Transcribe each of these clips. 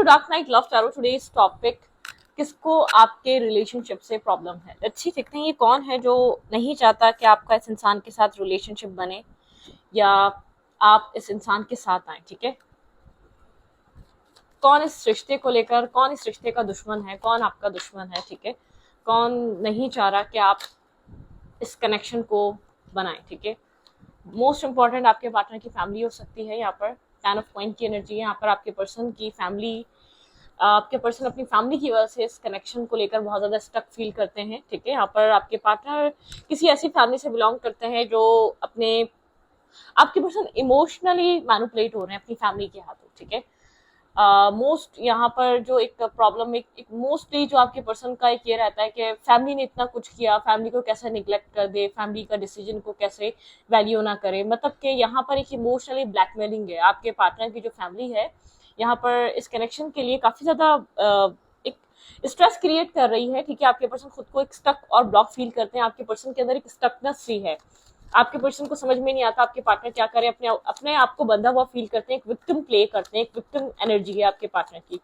To dark night love tarot. Today's topic, किसको आपके relationship से प्रॉब्लम है। अच्छी देखते हैं ये कौन है जो नहीं चाहता कि आपका इस इंसान के साथ रिलेशनशिप बने या आप इस इंसान के साथ आए। ठीक है, कौन इस रिश्ते को लेकर, कौन इस रिश्ते का दुश्मन है, कौन आपका दुश्मन है। ठीक है, कौन नहीं चाह रहा कि आप इस कनेक्शन को बनाएं। ठीक है, मोस्ट इंपॉर्टेंट आपके पार्टनर की फैमिली हो सकती है। यहाँ पर 10 ऑफ पॉइंट की एनर्जी है। यहाँ पर आपके पर्सन की फैमिली, आपके पर्सन अपनी फैमिली की वजह से इस कनेक्शन को लेकर बहुत ज़्यादा स्टक फील करते हैं। ठीक है, यहाँ पर आपके पार्टनर किसी ऐसी फैमिली से बिलोंग करते हैं जो अपने, आपके पर्सन इमोशनली मैनिपुलेट हो रहे हैं अपनी फैमिली के हाथों। ठीक है, मोस्ट यहाँ पर जो एक प्रॉब्लम, एक मोस्टली जो आपके पर्सन का एक ये रहता है कि फैमिली ने इतना कुछ किया, फैमिली को कैसे निगलेक्ट कर दे, फैमिली का डिसीजन को कैसे वैल्यू ना करे। मतलब कि यहाँ पर एक इमोशनली ब्लैकमेलिंग है। आपके पार्टनर की जो फैमिली है यहाँ पर इस कनेक्शन के लिए काफ़ी ज़्यादा एक स्ट्रेस क्रिएट कर रही है। ठीक है, आपके पर्सन खुद को एक स्टक और ब्लॉक फील करते हैं। आपके पर्सन के अंदर एक स्टकनेस सी है। आपके पर्सन को समझ में नहीं आता आपके पार्टनर क्या करे, अपने अपने आप को बंधा हुआ फील करते हैं, एक विक्टिम प्ले करते हैं, एक विक्टिम एनर्जी है आपके पार्टनर की।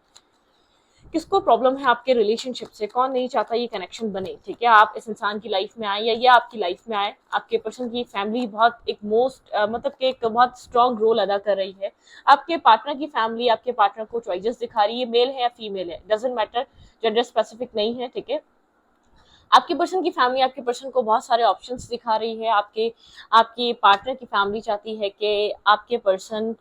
किसको प्रॉब्लम है आपके रिलेशनशिप से, कौन नहीं चाहता ये कनेक्शन बने। ठीक है, आप इस इंसान की लाइफ में आए या ये आपकी लाइफ में आए। आपके पर्सन की फैमिली बहुत एक मतलब कि एक बहुत स्ट्रॉन्ग रोल अदा कर रही है। आपके पार्टनर की फैमिली आपके पार्टनर को चॉइसेस दिखा रही है, मेल है या फीमेल है, डजेंट मैटर, जेंडर स्पेसिफिक नहीं है। ठीक है, आपके पर्सन की फैमिली आपके पर्सन को बहुत सारे ऑप्शंस दिखा रही है। आपके पार्टनर की फैमिली चाहती है कि आपके पर्सन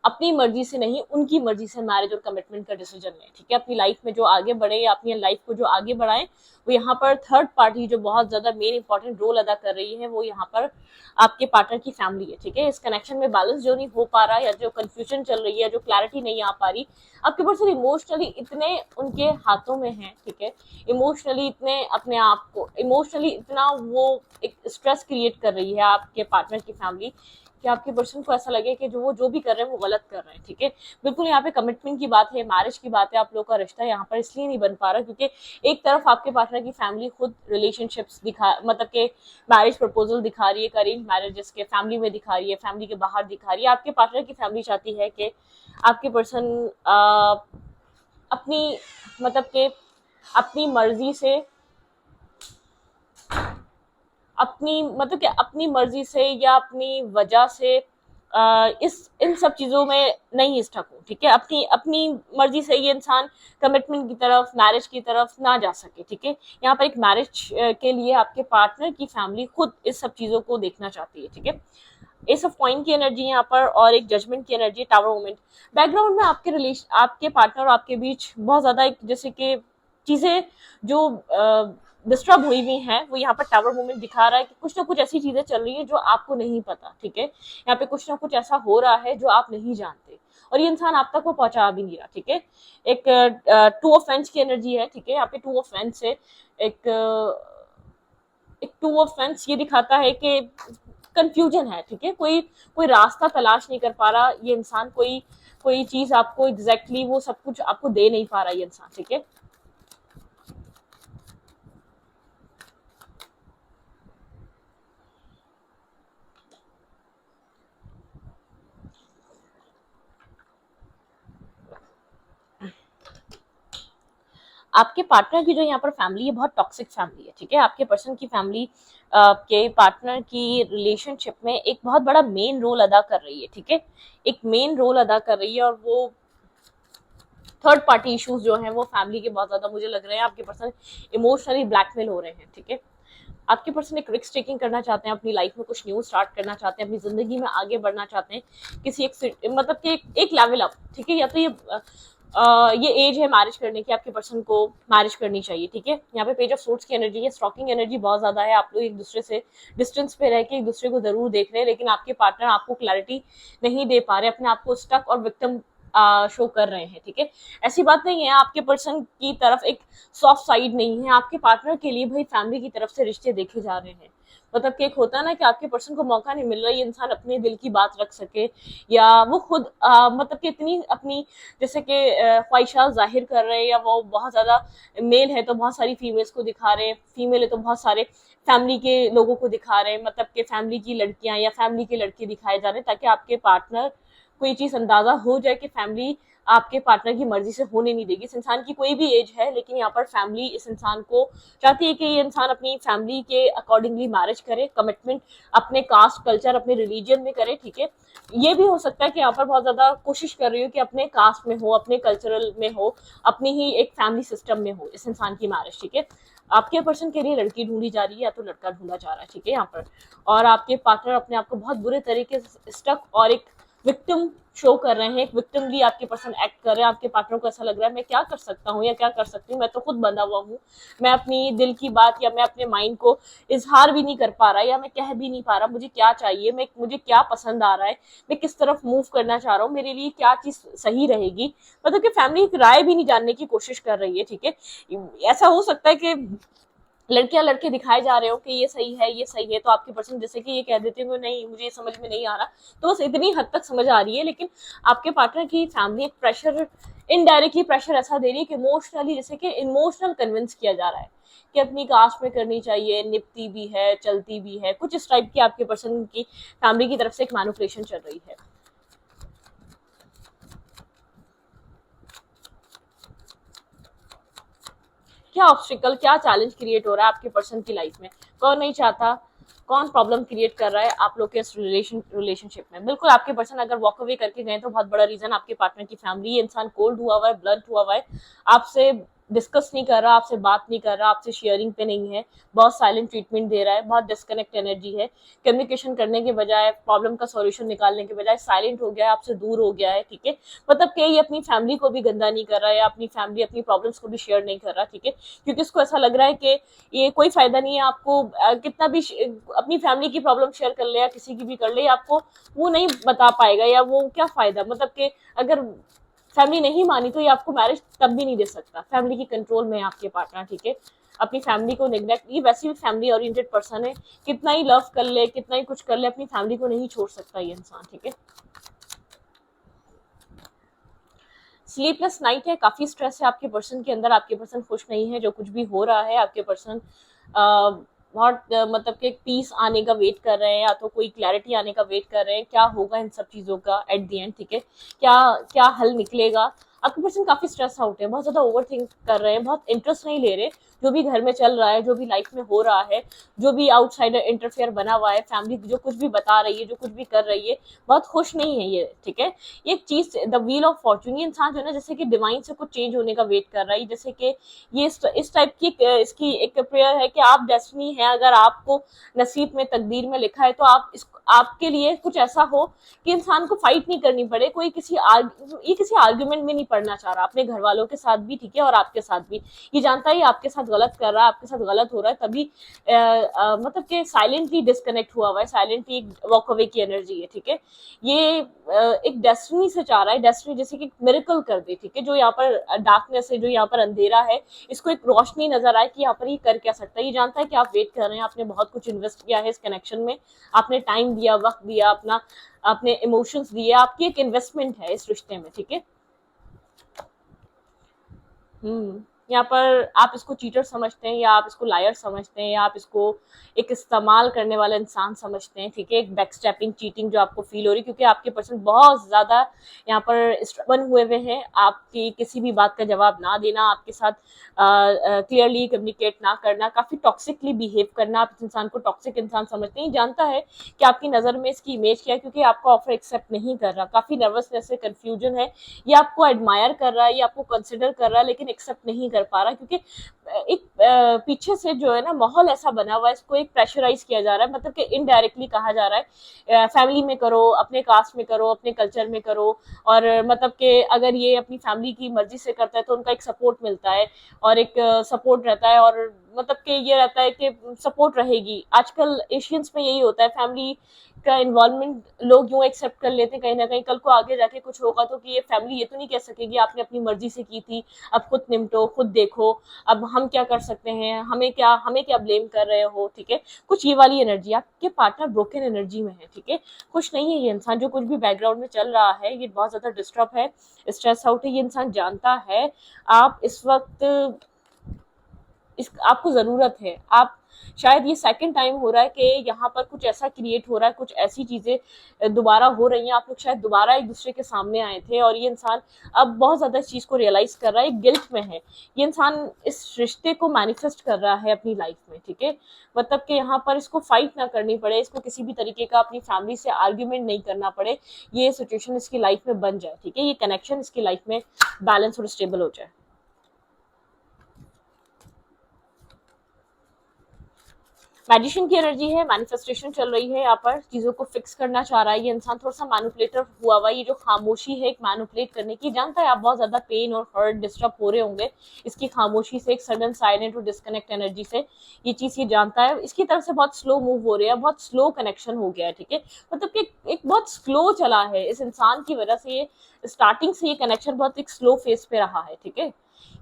अपनी मर्जी से नहीं, उनकी मर्जी से मैरिज और कमिटमेंट का डिसीजन लें। ठीक है, अपनी लाइफ में जो आगे बढ़े या अपनी लाइफ को जो आगे बढ़ाएं, वो यहाँ पर थर्ड पार्टी जो बहुत ज्यादा मेन इंपॉर्टेंट रोल अदा कर रही है वो यहाँ पर आपके पार्टनर की फैमिली है। ठीक है, इस कनेक्शन में बैलेंस जो नहीं हो पा रहा या जो कंफ्यूजन चल रही है, जो क्लैरिटी नहीं आ पा रही, आपके पर्सन इमोशनली इतने उनके हाथों में है। ठीक है, इमोशनली इतने अपने आप को, इमोशनली इतना वो एक स्ट्रेस क्रिएट कर रही है आपके पार्टनर की फैमिली कि आपके पर्सन को ऐसा लगे कि जो भी कर रहे हैं वो गलत कर रहे हैं। ठीक है, बिल्कुल यहाँ पे कमिटमेंट की बात है, मैरिज की बात है। आप लोग का रिश्ता यहाँ पर इसलिए नहीं बन पा रहा क्योंकि एक तरफ आपके पार्टनर की फैमिली खुद रिलेशनशिप्स दिखा, मतलब के मैरिज प्रपोजल दिखा रही है, अरेंज मैरिजेस के फैमिली में दिखा रही है, फैमिली के बाहर दिखा रही है। आपके पार्टनर की फैमिली चाहती है कि आपके पर्सन अपनी, मतलब के अपनी मर्जी से, अपनी मतलब कि अपनी मर्जी से या अपनी वजह से इन सब चीज़ों में नहीं स्टक हो। ठीक है, अपनी अपनी मर्जी से ये इंसान कमिटमेंट की तरफ, मैरिज की तरफ ना जा सके। ठीक है, यहाँ पर एक मैरिज के लिए आपके पार्टनर की फैमिली खुद इस सब चीज़ों को देखना चाहती है। ठीक है, एस ऑफ पॉइंट की एनर्जी यहाँ पर और एक जजमेंट की एनर्जी, टावर मोमेंट। बैकग्राउंड में आपके रिलेशन, आपके पार्टनर और आपके बीच बहुत ज़्यादा एक जैसे कि चीज़ें जो डिस्टर्ब हुई हुई हैं, वो यहाँ पर टावर मूवमेंट दिखा रहा है कि कुछ ना कुछ ऐसी चीजें चल रही है जो आपको नहीं पता। ठीक है, यहाँ पे कुछ ना कुछ ऐसा हो रहा है जो आप नहीं जानते और ये इंसान आप तक वो पहुंचा भी नहीं रहा। ठीक है, एक टू ऑफ फेंस की एनर्जी है। ठीक है, यहाँ पे टू ऑफ फेंस है, एक एक टू ऑफ फेंस ये दिखाता है कि कंफ्यूजन है। ठीक है, कोई कोई रास्ता तलाश नहीं कर पा रहा ये इंसान, कोई कोई चीज आपको एग्जैक्टली वो सब कुछ आपको दे नहीं पा रहा ये इंसान। ठीक है, आपके पार्टनर की जो यहाँ पर फैमिली है बहुत टॉक्सिक फैमिली है। ठीक है, आपके पर्सन की फैमिली के पार्टनर की रिलेशनशिप में एक बहुत बड़ा मेन रोल अदा कर रही है। ठीक है, एक मेन रोल अदा कर रही है और वो थर्ड पार्टी इश्यूज जो हैं वो फैमिली के बहुत ज्यादा मुझे लग रहे हैं आपके पर्सन इमोशनली ब्लैकमेल हो रहे हैं। ठीक है, आपके पर्सन एक रिस्क टेकिंग करना चाहते हैं, अपनी लाइफ में कुछ न्यू स्टार्ट करना चाहते हैं, अपनी जिंदगी में आगे बढ़ना चाहते हैं, किसी एक मतलब कि एक लेवल अप। ठीक है, या तो ये एज है मैरिज करने की, आपके पर्सन को मैरिज करनी चाहिए। ठीक है, यहाँ पे पेज ऑफ सोर्ड्स की एनर्जी है, स्टॉकिंग एनर्जी बहुत ज्यादा है। आप लोग एक दूसरे से डिस्टेंस पे रह के एक दूसरे को जरूर देख रहे हैं, लेकिन आपके पार्टनर आपको क्लैरिटी नहीं दे पा रहे, अपने आप को स्टक और विक्टिम शो कर रहे हैं। ठीक है, ऐसी बात नहीं है आपके पर्सन की तरफ एक सॉफ्ट साइड नहीं है, आपके पार्टनर के लिए भाई फैमिली की तरफ से रिश्ते देखे जा रहे हैं। मतलब कि एक होता है ना कि आपके पर्सन को मौका नहीं मिल रहा ये इंसान अपने दिल की बात रख सके, या वो खुद मतलब कि इतनी अपनी जैसे कि ख्वाहिशात जाहिर कर रहे हैं, या वो बहुत ज्यादा मेल है तो बहुत सारी फीमेल्स को दिखा रहे हैं, फीमेल है तो बहुत सारे फैमिली के लोगों को दिखा रहे हैं, मतलब कि फैमिली की लड़कियां या फैमिली के लड़के दिखाए जा रहे हैं, ताकि आपके पार्टनर को ये चीज अंदाजा हो जाए कि फैमिली आपके पार्टनर की मर्जी से होने नहीं देगी। इस इंसान की कोई भी एज है, लेकिन यहाँ पर फैमिली इस इंसान को चाहती है कि ये इंसान अपनी फैमिली के अकॉर्डिंगली मैरिज करे, कमिटमेंट अपने कास्ट, कल्चर, अपने रिलीजन में करे, ठीक है। ये भी हो सकता है कि यहाँ पर बहुत ज्यादा कोशिश कर रही हो कि अपने कास्ट में हो, अपने कल्चरल में हो, अपनी ही एक फैमिली सिस्टम में हो इस इंसान की मैरिज, ठीक है। आपके पर्सन के लिए लड़की ढूंढी जा रही है या तो लड़का ढूंढा जा रहा है, ठीक है यहाँ पर। और आपके पार्टनर अपने आप को बहुत बुरे तरीके से स्टक और एक विक्टिम शो कर रहे हैं, एक विक्टिमली आपके पर्सन एक्ट कर रहे हैं। आपके पार्टनर को ऐसा लग रहा है मैं क्या कर सकता हूँ या क्या कर सकती हूँ, मैं तो खुद बंधा हुआ हूँ, मैं अपनी दिल की बात या मैं अपने माइंड को इजहार भी नहीं कर पा रहा या मैं कह भी नहीं पा रहा मुझे क्या चाहिए, मुझे क्या पसंद आ रहा है, मैं किस तरफ मूव करना चाह रहा हूँ, मेरे लिए क्या चीज सही रहेगी। मतलब कि फैमिली एक राय भी नहीं जानने की कोशिश कर रही है, ठीक है। ऐसा हो सकता है कि लड़कियां लड़के दिखाए जा रहे हो कि ये सही है, ये सही है, तो आपकी पर्सन जैसे कि ये कह देते हो नहीं मुझे ये समझ में नहीं आ रहा, तो बस इतनी हद तक समझ आ रही है। लेकिन आपके पार्टनर की फैमिली एक प्रेशर, इनडायरेक्टली प्रेशर ऐसा दे रही है कि इमोशनली, जैसे कि इमोशनल कन्विंस किया जा रहा है कि अपनी कास्ट में करनी चाहिए, निपती भी है, चलती भी है, कुछ इस टाइप की आपके पर्सन की फैमिली की तरफ से एक मैनिपुलेशन चल रही है। क्या ऑब्स्टिकल, क्या चैलेंज क्रिएट हो रहा है आपके पर्सन की लाइफ में, कौन नहीं चाहता, कौन प्रॉब्लम क्रिएट कर रहा है आप लोग के इस रिलेशनशिप में। बिल्कुल आपके पर्सन अगर वॉक अवे करके गए तो बहुत बड़ा रीजन आपके पार्टनर की फैमिली, इंसान कोल्ड हुआ हुआ है, ब्लंट हुआ हुआ है, आपसे डिस्कस नहीं कर रहा, आपसे बात नहीं कर रहा, आपसे शेयरिंग पे नहीं है, बहुत साइलेंट ट्रीटमेंट दे रहा है, बहुत डिस्कनेक्ट एनर्जी है, कम्युनिकेशन करने के बजाय, प्रॉब्लम का सॉल्यूशन निकालने के बजाय साइलेंट हो गया है, आपसे दूर हो गया है, ठीक है। मतलब कि ये अपनी फैमिली को भी गंदा नहीं कर रहा है, अपनी फैमिली अपनी प्रॉब्लम्स को भी शेयर नहीं कर रहा, ठीक है, क्योंकि इसको ऐसा लग रहा है कि ये कोई फायदा नहीं है आपको, कितना भी अपनी फैमिली की प्रॉब्लम शेयर कर ले या किसी की भी कर ले, आपको वो नहीं बता पाएगा, या वो क्या फायदा, मतलब कि अगर फैमिली नहीं मानी तो ये आपको मैरिज तब भी नहीं दे सकता। फैमिली की कंट्रोल में है आपके पार्टनर, ठीक है। अपनी फैमिली को निग्लेक्ट, ये वैसे भी फैमिली ओरिएंटेड पर्सन है, कितना ही लव कर ले, कितना ही कुछ कर ले, अपनी फैमिली को नहीं छोड़ सकता ये इंसान, ठीक है। स्लीपलेस नाइट है, काफी स्ट्रेस है आपके पर्सन के अंदर, आपके पर्सन खुश नहीं है जो कुछ भी हो रहा है, आपके पर्सन बहुत मतलब कि पीस आने का वेट कर रहे हैं, या तो कोई क्लैरिटी आने का वेट कर रहे हैं, क्या होगा इन सब चीजों का एट द एंड, ठीक है, क्या क्या हल निकलेगा। आपके पर्सन काफी स्ट्रेस आउट है, बहुत ज्यादा ओवर थिंक कर रहे हैं, बहुत इंटरेस्ट नहीं ले रहे जो भी घर में चल रहा है, जो भी लाइफ में हो रहा है, जो भी आउटसाइडर इंटरफेयर बना हुआ है, फैमिली जो कुछ भी बता रही है, जो कुछ भी कर रही है, बहुत खुश नहीं है ये, ठीक है। ये चीज द व्हील ऑफ फॉर्चून, ये इंसान जो है ना जैसे कि डिवाइन से कुछ चेंज होने का वेट कर रहा है, जैसे कि ये इस टाइप की इसकी एक प्रेयर है कि आप डेस्टिनी है, अगर आपको नसीब में, तकदीर में लिखा है तो आप आपके लिए कुछ ऐसा हो कि इंसान को फाइट नहीं करनी पड़े, कोई किसी आर्ग्यूमेंट में नहीं पड़ना चाह रहा, अपने घर वालों के साथ भी, ठीक है, और आपके साथ भी। ये जानता है आपके साथ गलत कर रहा है, आपके साथ गलत हो रहा है, तभी मतलब कि साइलेंटली डिस्कनेक्ट हुआ हुआ है, साइलेंटली वॉक अवे की एनर्जी है, ठीक है। ये एक डेस्टिनी से चाह रहा है, डेस्टिनी जैसे कि मिरेकल कर दे, ठीक है, जो यहाँ पर डार्कनेस है, जो यहाँ पर अंधेरा है, इसको एक रोशनी नजर आए कि यहाँ पर ये कर क्या सकता है। ये जानता है कि आप वेट कर रहे हैं, आपने बहुत कुछ इन्वेस्ट किया है इस कनेक्शन में, आपने टाइम दिया, वक्त दिया, अपना अपने इमोशंस दिए, आपकी एक इन्वेस्टमेंट है इस रिश्ते में, ठीक है। यहाँ पर आप इसको चीटर समझते हैं, या आप इसको लायर समझते हैं, या आप इसको एक इस्तेमाल करने वाला इंसान समझते हैं, ठीक है, एक बैकस्टैपिंग, चीटिंग जो आपको फील हो रही है, क्योंकि आपके पर्सन बहुत ज्यादा यहाँ पर स्टबर्न हुए हुए हैं, आपकी किसी भी बात का जवाब ना देना, आपके साथ क्लियरली कम्युनिकेट ना करना, काफी टॉक्सिकली बिहेव करना, आप इस इंसान को टॉक्सिक इंसान समझते हैं। जानता है कि आपकी नजर में इसकी इमेज क्या है, क्योंकि आपका ऑफर एक्सेप्ट नहीं कर रहा, काफी नर्वसनेस है, कंफ्यूजन है, ये आपको एडमायर कर रहा है, ये आपको कंसिडर कर रहा है, लेकिन एक्सेप्ट नहीं कर पा रहा, क्योंकि एक पीछे से जो है ना माहौल ऐसा बना हुआ है, इसको एक प्रेशराइज किया जा रहा है, मतलब कि इनडायरेक्टली कहा जा रहा है फैमिली में करो, अपने कास्ट में करो, अपने कल्चर में करो, और मतलब कि अगर ये अपनी फैमिली की मर्जी से करता है तो उनका एक सपोर्ट मिलता है, और एक सपोर्ट रहता है, और मतलब कि ये रहता है कि सपोर्ट रहेगी। आजकल एशियंस में यही होता है, फैमिली का इन्वॉल्वमेंट लोग यूं एक्सेप्ट कर लेते हैं, कहीं ना कहीं कल को आगे जाके कुछ होगा तो कि ये फैमिली ये तो नहीं कह सकेगी आपने अपनी मर्जी से की थी, अब खुद निपटो, खुद देखो, अब हम क्या कर सकते हैं, हमें क्या ब्लेम कर रहे हो, ठीक है। कुछ ये वाली एनर्जी, आपके पार्टनर ब्रोकन एनर्जी में है, ठीक है, खुश नहीं है ये इंसान, जो कुछ भी बैकग्राउंड में चल रहा है ये बहुत ज्यादा डिस्टर्ब है, स्ट्रेस आउट है, ये इंसान जानता है आप इस वक्त आपको जरूरत है, आप शायद ये सेकंड टाइम हो रहा है कि यहाँ पर कुछ ऐसा क्रिएट हो रहा है, कुछ ऐसी चीजें दोबारा हो रही हैं, आप लोग शायद दोबारा एक दूसरे के सामने आए थे और ये इंसान अब बहुत ज्यादा इस चीज को रियलाइज कर रहा है, गिल्ट में है। ये इंसान इस रिश्ते को मैनिफेस्ट कर रहा है अपनी लाइफ में, ठीक है। मतलब कि यहाँ पर इसको फाइट ना करनी पड़े, इसको किसी भी तरीके का अपनी फैमिली से आर्ग्यूमेंट नहीं करना पड़े, ये सिचुएशन इसकी लाइफ में बन जाए, ठीक है, ये कनेक्शन इसकी लाइफ में बैलेंस और स्टेबल हो जाए। मैजिशियन की एनर्जी है, मैनिफेस्टेशन चल रही है, यहाँ पर चीजों को फिक्स करना चाह रहा है। ये इंसान थोड़ा सा मैनिपुलेटर हुआ हुआ है, ये जो खामोशी है एक मैनिपुलेट करने की, जानता है आप बहुत ज्यादा पेन और हर्ट डिस्टर्ब हो रहे होंगे इसकी खामोशी से, एक सडन साइलेंट और डिस्कनेक्ट एनर्जी से, ये चीज ये जानता है। इसकी तरफ से बहुत स्लो मूव हो रहा है, बहुत स्लो कनेक्शन हो गया है, ठीक है, मतलब कि एक बहुत स्लो चला है इस इंसान की वजह से, ये स्टार्टिंग से ये कनेक्शन बहुत एक स्लो फेज पे रहा है, ठीक है।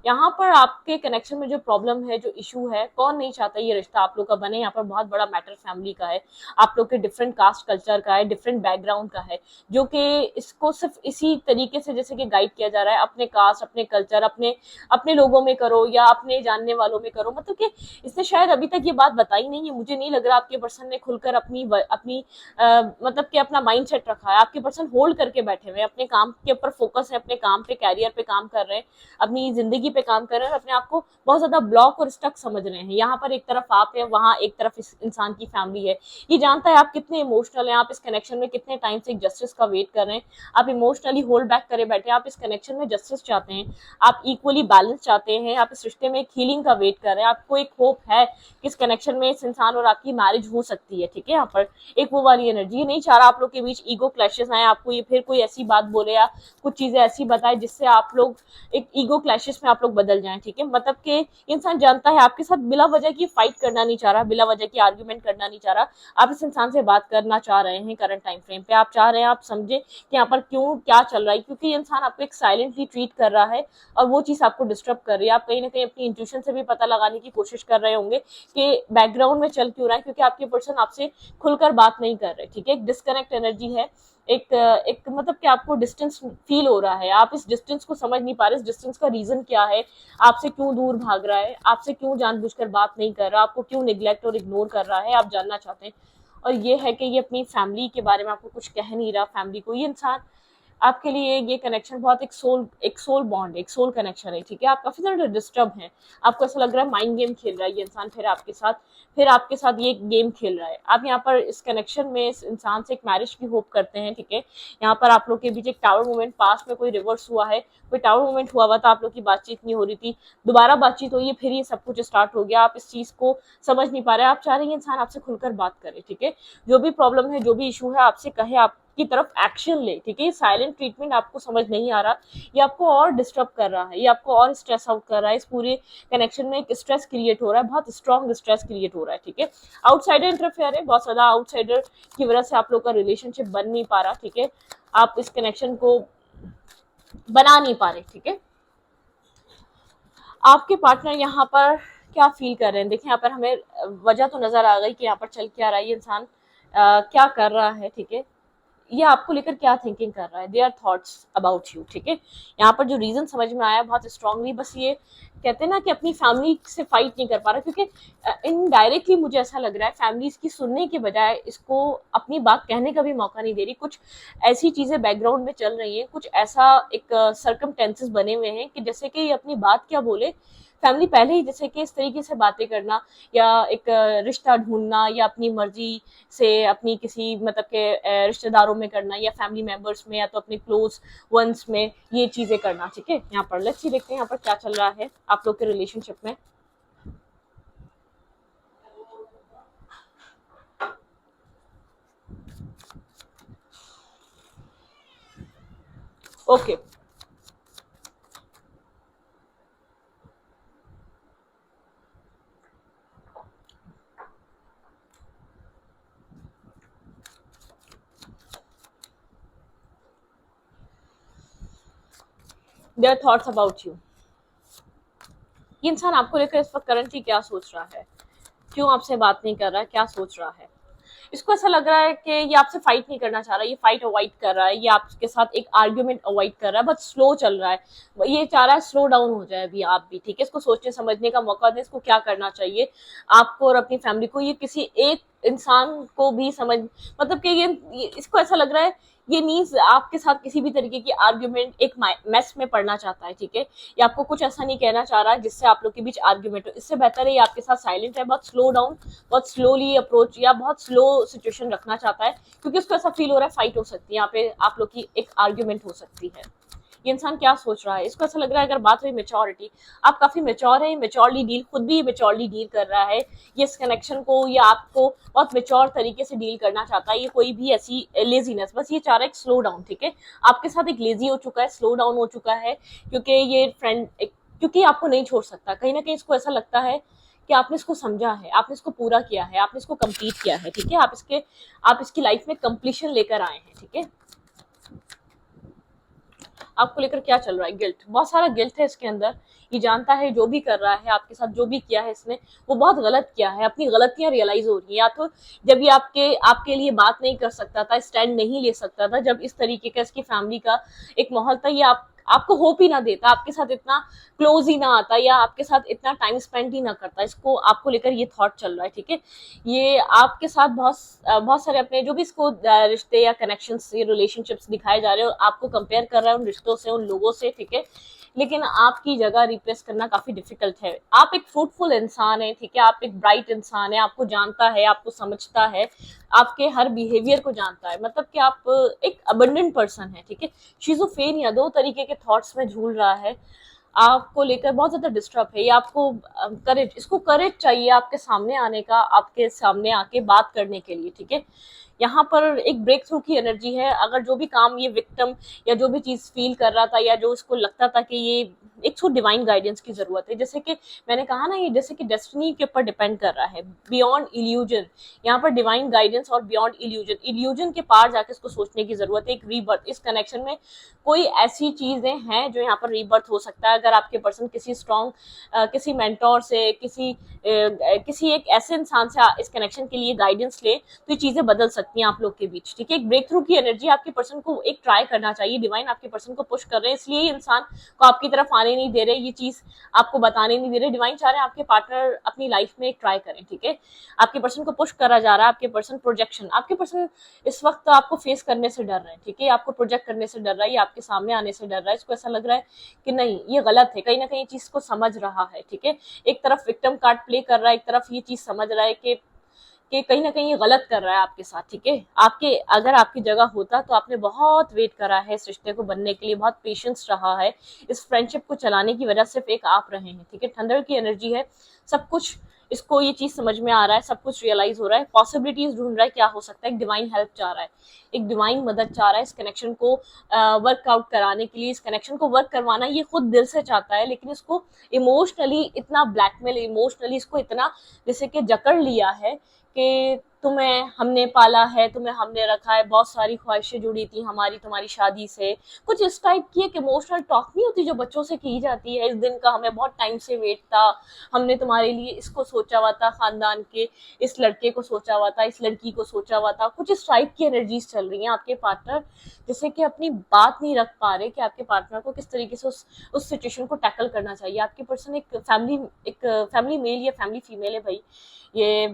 यहाँ पर आपके कनेक्शन में जो प्रॉब्लम है, जो इशू है, कौन नहीं चाहता ये रिश्ता आप लोग का बने, यहाँ पर बहुत बड़ा मैटर फैमिली का है, आप लोग के डिफरेंट कास्ट कल्चर का है, डिफरेंट बैकग्राउंड का है, जो कि इसको सिर्फ इसी तरीके से जैसे कि गाइड किया जा रहा है, अपने कास्ट, अपने कल्चर, अपने अपने लोगों में करो या अपने जानने वालों में करो, मतलब कि इसने शायद अभी तक ये बात बताई नहीं है। मुझे नहीं लग रहा आपके पर्सन ने खुलकर अपनी मतलब कि अपना माइंड सेट रखा है। आपके पर्सन होल्ड करके बैठे हुए, अपने काम के ऊपर फोकस है, अपने काम पे, कैरियर पे काम कर रहे हैं, अपनी जिंदगी पे काम कर रहे हैं, अपने आप को बहुत ज्यादा ब्लॉक और स्टक समझ रहे हैं। यहाँ पर एक तरफ आप है, वहां एक तरफ इस इंसान की फैमिली है। ये जानता है आप कितने इमोशनल हैं, आप इस कनेक्शन में कितने टाइम से जस्टिस का वेट कर रहे हैं, आप इमोशनली होल्ड बैक करे बैठे हैं, आप इस कनेक्शन में जस्टिस चाहते हैं, आप इक्वली बैलेंस चाहते हैं, आप इस रिश्ते में एक हीलिंग का वेट कर रहे हैं, आपको एक होप है कि इस कनेक्शन में इस इंसान और आपकी मैरिज हो सकती है, ठीक है। यहाँ पर एक वो वाली एनर्जी नहीं चाह रहा आप लोग के बीच ईगो क्लैशेस आए, आपको ये फिर कोई ऐसी बात बोले या कुछ चीजें ऐसी बताए जिससे आप लोग एक ईगो क्लैशेस में आप लोग बदल जाएं, ठीक है। मतलब कि इंसान जानता है आपके साथ बिला वजह की फाइट करना नहीं चाह रहा, बिला वजह की आर्ग्यूमेंट करना नहीं चाह रहा, आप इस इंसान से बात करना चाह रहे हैं करंट टाइम फ्रेम पे, आप चाह रहे हैं आप समझे कि यहाँ पर क्यों क्या चल रहा है, क्योंकि ये इंसान आपको एक साइलेंटली ट्रीट कर रहा है और वो चीज आपको डिस्टर्ब कर रही है। आप कहीं ना कहीं अपनी इंट्यूशन से भी पता लगाने की कोशिश कर रहे होंगे कि बैकग्राउंड में चल क्यों रहा है, क्योंकि आपके पर्सन आपसे खुलकर बात नहीं कर रहे, ठीक है। एक डिस्कनेक्ट एनर्जी है, एक मतलब कि आपको डिस्टेंस फील हो रहा है, आप इस डिस्टेंस को समझ नहीं पा रहे, इस डिस्टेंस का रीजन क्या है, आपसे क्यों दूर भाग रहा है, आपसे क्यों जानबूझकर बात नहीं कर रहा, आपको क्यों निग्लेक्ट और इग्नोर कर रहा है, आप जानना चाहते हैं। और ये है कि ये अपनी फैमिली के बारे में आपको कुछ कह नहीं रहा, फैमिली को, ये इंसान आपके लिए ये कनेक्शन बहुत एक सोल बॉन्ड, एक सोल कनेक्शन है, ठीक है। आप काफी ज्यादा डिस्टर्ब हैं, आपको ऐसा लग रहा है माइंड गेम खेल रहा है ये इंसान, फिर आपके साथ ये गेम खेल रहा है। आप यहाँ पर इस कनेक्शन में इस इंसान से एक मैरिज की होप करते हैं, ठीक है। यहाँ पर आप लोग के बीच एक टावर मूवमेंट, पास में कोई रिवर्स हुआ है, कोई टावर मूवमेंट हुआ था, आप लोग की बातचीत नहीं हो रही थी, दोबारा बातचीत हुई है, फिर ये सब कुछ स्टार्ट हो गया, आप इस चीज को समझ नहीं पा रहे, आप चाह रहे हैं इंसान आपसे खुलकर बात करे, ठीक है। जो भी प्रॉब्लम है, जो भी इशू है, आपसे कहे, आप की तरफ एक्शन ले, ठीक है। साइलेंट ट्रीटमेंट आपको समझ नहीं आ रहा, ये आपको और डिस्टर्ब कर रहा है, ये आपको और स्ट्रेस आउट कर रहा है, इस पूरे कनेक्शन में एक स्ट्रेस क्रिएट हो रहा है, बहुत स्ट्रॉन्ग स्ट्रेस क्रिएट हो रहा है, ठीक है। आउटसाइडर इंटरफेयर है, बहुत ज्यादा आउटसाइडर की वजह से आप लोग का रिलेशनशिप बन नहीं पा रहा, ठीक है। आप इस कनेक्शन को बना नहीं पा रहे, ठीक है। आपके पार्टनर यहाँ पर क्या फील कर रहे हैं, देखिए यहाँ पर हमें वजह तो नजर आ गई कि यहाँ पर चल क्या रहा है, ये इंसान क्या कर रहा है, ठीक है। ये आपको लेकर क्या थिंकिंग कर रहा है, देयर थॉट्स अबाउट यू, ठीक है। यहाँ पर जो रीजन समझ में आया बहुत स्ट्रांगली, बस ये कहते हैं ना कि अपनी फैमिली से फाइट नहीं कर पा रहा, क्योंकि इनडायरेक्टली मुझे ऐसा लग रहा है फैमिली इसकी सुनने के बजाय इसको अपनी बात कहने का भी मौका नहीं दे रही। कुछ ऐसी चीजें बैकग्राउंड में चल रही हैं, कुछ ऐसा एक सर्कमटेंसेस बने हुए हैं कि जैसे कि ये अपनी बात क्या बोले, फैमिली पहले ही जैसे कि इस तरीके से बातें करना या एक रिश्ता ढूंढना या अपनी मर्जी से अपनी किसी मतलब के रिश्तेदारों में करना या फैमिली मेंबर्स में या तो अपने क्लोज वंस में ये चीजें करना, ठीक है। यहाँ पर लेट्स सी देखते हैं यहाँ पर क्या चल रहा है आप लोग के रिलेशनशिप में। Okay their thoughts about you, ये इंसान आपको लेकर इस वक्त करंटली क्या सोच रहा है, क्यों आपसे बात नहीं कर रहा है, क्या सोच रहा है। इसको ऐसा लग रहा है कि ये आपसे फाइट नहीं करना चाह रहा, ये फाइट अवॉइड कर रहा है, ये आपके साथ एक आर्ग्यूमेंट अवॉइड कर रहा है, बहुत स्लो चल रहा है, ये चाह रहा है स्लो डाउन हो जाए अभी आप भी, ठीक है। इसको सोचने समझने का मौका दें, इसको क्या करना चाहिए आपको और अपनी फैमिली को। ये किसी एक इंसान को भी समझ, मतलब कि ये इसको ऐसा लग रहा है ये नीज आपके साथ किसी भी तरीके की आर्ग्यूमेंट एक मेस में पढ़ना चाहता है, ठीक है। ये आपको कुछ ऐसा नहीं कहना चाह रहा है जिससे आप लोग के बीच आर्ग्यूमेंट हो। इससे बेहतर है ये आपके साथ साइलेंट है, बहुत स्लो डाउन, बहुत स्लोली अप्रोच या बहुत स्लो सिचुएशन रखना चाहता है, क्योंकि उसको ऐसा फील हो रहा है फाइट हो सकती है यहाँ पे, आप लोग की एक आर्ग्यूमेंट हो सकती है। ये इंसान क्या सोच रहा है, इसको ऐसा लग रहा है, अगर बात हुई मेच्योरिटी, आप काफी मेच्योर है, मेच्योरली डील, खुद भी मेच्योरली डील कर रहा है ये इस कनेक्शन को, या आपको बहुत मेच्योर तरीके से डील करना चाहता है। ये कोई भी ऐसी लेजीनेस, बस ये चाह रहा है स्लो डाउन, ठीक है। आपके साथ एक लेजी हो चुका है, स्लो डाउन हो चुका है, क्योंकि ये फ्रेंड, क्योंकि आपको नहीं छोड़ सकता। कहीं ना कहीं इसको ऐसा लगता है कि आपने इसको समझा है, आपने इसको पूरा किया है, आपने इसको कंप्लीट किया है, ठीक है। आप इसकी लाइफ में कंप्लीशन लेकर आए हैं, ठीक है। आपको लेकर क्या चल रहा है, गिल्ट, बहुत सारा गिल्ट है इसके अंदर। ये जानता है जो भी कर रहा है आपके साथ, जो भी किया है इसने, वो बहुत गलत किया है, अपनी गलतियां रियलाइज हो रही है। या तो जब ये आपके लिए बात नहीं कर सकता था, स्टैंड नहीं ले सकता था, जब इस तरीके का इसकी फैमिली का एक माहौल था, ये आपको होप ही ना देता, आपके साथ इतना क्लोज ही ना आता, या आपके साथ इतना टाइम स्पेंड ही ना करता। इसको आपको लेकर ये थॉट चल रहा है, ठीक है। ये आपके साथ बहुत सारे अपने जो भी इसको रिश्ते या कनेक्शंस, ये रिलेशनशिप्स दिखाए जा रहे हो, आपको कंपेयर कर रहा है उन रिश्तों से, उन लोगों से, ठीक है। लेकिन आपकी जगह रिप्लेस करना काफी डिफिकल्ट है। आप एक फ्रूटफुल इंसान है, ठीक है, आप एक ब्राइट इंसान है, आपको जानता है, आपको समझता है, आपके हर बिहेवियर को जानता है, मतलब कि आप एक अबंडेंट पर्सन है, ठीक है। शिज़ोफ्रेनिया, दो तरीके के थॉट्स में झूल रहा है, आपको लेकर बहुत ज्यादा डिस्टर्ब है। ये आपको करेज, इसको करेज चाहिए आपके सामने आने का, आपके सामने आके बात करने के लिए, ठीक है। यहाँ पर एक ब्रेक थ्रू की एनर्जी है। अगर जो भी काम ये विक्टिम या जो भी चीज फील कर रहा था, या जो उसको लगता था कि ये एक थोड़ी डिवाइन गाइडेंस की जरूरत है, जैसे कि मैंने कहा ना, ये जैसे कि डेस्टिनी के ऊपर डिपेंड कर रहा है, बियॉन्ड इल्यूजन। यहाँ पर डिवाइन गाइडेंस और बियॉन्ड इल्यूजन, इल्यूजन के पार जाके इसको सोचने की जरूरत है। एक रीबर्थ, इस कनेक्शन में कोई ऐसी चीजें हैं जो यहाँ पर रीबर्थ हो सकता है। अगर आपके पर्सन किसी स्ट्रॉन्ग, किसी मेंटोर से, किसी एक ऐसे इंसान से इस कनेक्शन के लिए गाइडेंस ले, तो ये चीजें बदल सकती हैं आप लोग के बीच, ठीक है। एक ब्रेक थ्रू की एनर्जी आपके पर्सन को एक ट्राई करना चाहिए, डिवाइन आपके पर्सन को पुश कर रहे हैं, इसलिए ये इंसान को आपकी तरफ आने नहीं दे रहे, ये चीज आपको बताने नहीं दे रहे। डिवाइन चाह रहे हैं आपके पार्टनर अपनी लाइफ में एक ट्राई करें, ठीक है। आपके पर्सन को पुश करा जा रहा है, आपके पर्सन प्रोजेक्शन, आपके पर्सन इस वक्त आपको फेस करने से डर रहे हैं, ठीक है। आपको प्रोजेक्ट करने से डर रहा है, ये आपके सामने आने से डर रहा है। इसको ऐसा लग रहा है कि नहीं, ये गलत है, कहीं ना कहीं चीज को समझ रहा है, ठीक है। एक तरफ विक्टिम कार्ड प्ले कर रहा है, एक तरफ ये चीज समझ रहा है कि कहीं ना कहीं ये गलत कर रहा है आपके साथ, ठीक है। अगर आपकी जगह होता तो आपने बहुत वेट करा है इस रिश्ते को बनने के लिए, बहुत पेशेंस रहा है, इस फ्रेंडशिप को चलाने की वजह सिर्फ एक आप रहे हैं, ठीक है। थंडर की एनर्जी है, सब कुछ इसको ये चीज समझ में आ रहा है, सब कुछ रियलाइज हो रहा है, पॉसिबिलिटीज ढूंढ रहा है क्या हो सकता है, एक डिवाइन हेल्प चाह रहा है, एक डिवाइन मदद चाह रहा है इस कनेक्शन को वर्कआउट कराने के लिए। इस कनेक्शन को वर्क करवाना ये खुद दिल से चाहता है, लेकिन इसको इमोशनली इतना ब्लैकमेल, इमोशनली इसको इतना जैसे कि जकड़ लिया है कि तुम्हें हमने पाला है, तुम्हें हमने रखा है, बहुत सारी ख्वाहिशें जुड़ी थी हमारी तुम्हारी शादी से, कुछ इस टाइप की एक इमोशनल टॉक नहीं होती जो बच्चों से की जाती है, इस दिन का हमें बहुत टाइम से वेट था, हमने तुम्हारे लिए इसको सोचा हुआ था, खानदान के इस लड़के को सोचा हुआ था, इस लड़की को सोचा हुआ था, कुछ इस टाइप की एनर्जीज चल रही हैं। आपके पार्टनर जैसे कि अपनी बात नहीं रख पा रहे कि आपके पार्टनर को किस तरीके से उस सिचुएशन को टैकल करना चाहिए। आपके पर्सन एक फैमिली मेल या फैमिली फीमेल है भाई, ये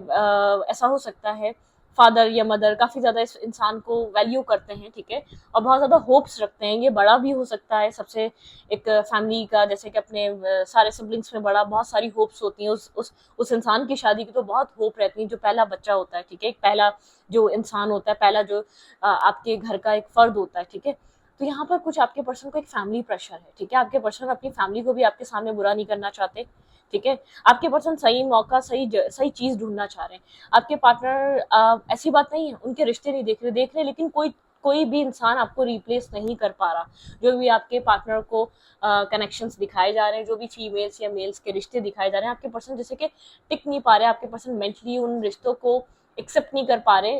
ऐसा हो सकता है फादर या मदर काफी ज्यादा इस इंसान को वैल्यू करते हैं, ठीक है, और बहुत ज्यादा होप्स रखते हैं। ये बड़ा भी हो सकता है सबसे, एक फैमिली का, जैसे कि अपने सारे सिबलिंग्स में बड़ा, बहुत सारी होप्स होती हैं उस इंसान की शादी की, तो बहुत होप रहती है। जो पहला बच्चा होता है, ठीक है, एक पहला जो इंसान होता है, पहला जो आपके घर का एक फर्द होता है, ठीक है। तो यहाँ पर कुछ आपके पर्सन को एक फैमिली प्रेशर है, ठीक है। आपके पर्सन अपनी फैमिली को भी आपके सामने बुरा नहीं करना चाहते, ठीक है। आपके पर्सन सही मौका, सही चीज ढूंढना चाह रहे हैं। आपके पार्टनर ऐसी बात नहीं है उनके रिश्ते नहीं देख रहे, लेकिन कोई भी इंसान आपको रिप्लेस नहीं कर पा रहा। जो भी आपके पार्टनर को कनेक्शंस दिखाए जा रहे हैं, जो भी फीमेल्स या मेल्स के रिश्ते दिखाए जा रहे हैं, आपके पर्सन जैसे कि टिक नहीं पा रहे, आपके पर्सन मेंटली उन रिश्तों को एक्सेप्ट नहीं कर पा रहे,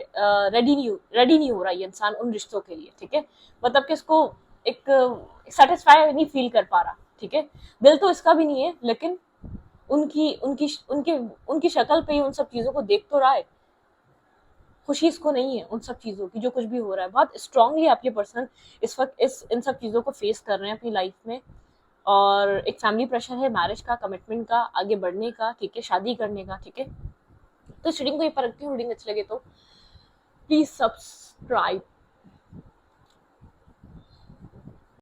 रेडी नहीं हो रहा ये इंसान उन रिश्तों के लिए, ठीक है। मतलब कि इसको एक सेटिस्फाई नहीं फील कर पा रहा, ठीक है। दिल तो इसका भी नहीं है, लेकिन उनकी उनकी उनके उनकी शक्ल पे ही उन सब चीजों को देख तो रहा है। खुशी इसको नहीं है उन सब चीज़ों की, जो कुछ भी हो रहा है। बहुत स्ट्रांगली आपके पर्सन इस वक्त इन सब चीज़ों को फेस कर रहे हैं अपनी लाइफ में, और एक फैमिली प्रेशर है मैरिज का, कमिटमेंट का, आगे बढ़ने का, ठीक है, शादी करने का, ठीक है। तो इस रीडिंग को ये पर रखती हूँ, रीडिंग अच्छी लगे तो प्लीज सब्सक्राइब